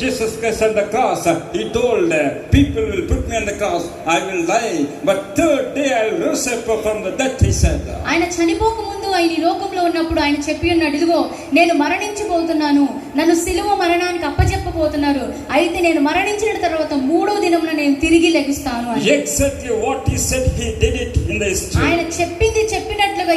Jesus Christ on the cross, he told, people will put me on the cross, I will die, but third day I will rise up from the death, he said. ఆయన చనిపోక ముందు ఆయన ఈ లోకంలో ఉన్నప్పుడు ఆయన చెప్పి ఉన్నాడు, ఇదిగో నేను మరణించబోతున్నాను, నన్ను సిలువ మరణానికి అప్పజెప్పబోతున్నారు, అయితే నేను మరణించిన తర్వాత మూడో దినమున నేను తిరిగి లెగుస్తాను అని. Exactly what he said, he did it in the history. ఆయన చెప్పింది చెప్పినట్లుగా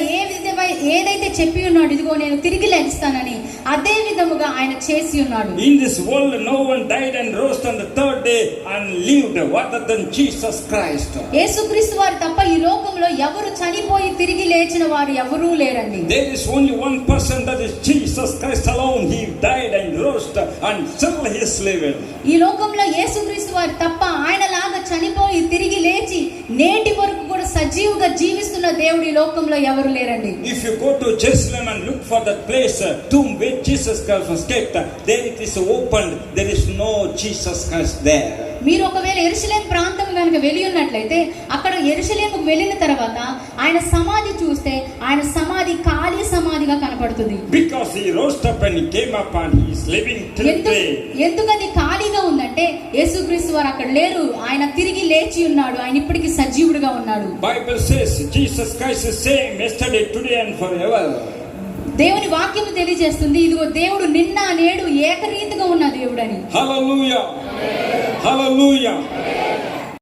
ఏదైతే చెప్పి ఉన్నాడు, ఇదిగో నేను తిరిగి లెగుస్తానని, అదే విధముగా ఆయన చేసి ఉన్నాడు. In this world no one died and rose on the third day and lived other than Jesus Christ. యేసుక్రీస్తు వారు తప్ప ఈ లోకంలో ఎవరు చనిపోయి తిరిగి లేచిన వారు ఎవరూ లేరండి. There is only one person, that is Jesus Christ alone. He died and rose and still he is living. ఈ లోకంలో యేసుక్రీస్తు వారు తప్ప ఆయనలాగా చనిపోయి తిరిగి లేచి నేటి వరకు కూడా సజీవుగా జీవిస్తున్న దేవుడు ఈ లోకంలో ఎవరు లేరండి. If you go to Jerusalem and look for that place, tomb where Jesus Christ was kept, there it is opened, there is no Jesus Christ there. మీరు ఒకవేళ యెరూషలేము ప్రాంతం కనుక వెళ్ళి ఉన్నట్లయితే అక్కడ యెరూషలేముకు వెళ్ళిన తర్వాత ఆయన సమాధి చూస్తే ఆయన సమాధి ఖాళీ సమాధిగా కనపడుతుంది. Because he rose up and he came up and he is living till today. ఎందుకది ఖాళీగా ఉందంటే యేసుక్రీస్తు వారు అక్కడ లేరు, ఆయన తిరిగి లేచి ఉన్నాడు, ఆయన ఇప్పటికీ సజీవుడిగా ఉన్నాడు. Bible says Jesus Christ is same yesterday, today and forever. దేవుని వాక్యం తెలియజేస్తుంది, ఇదిగో దేవుడు నిన్న నేడు ఏకరీతిగా ఉన్న దేవుడని. Hallelujah. Hallelujah.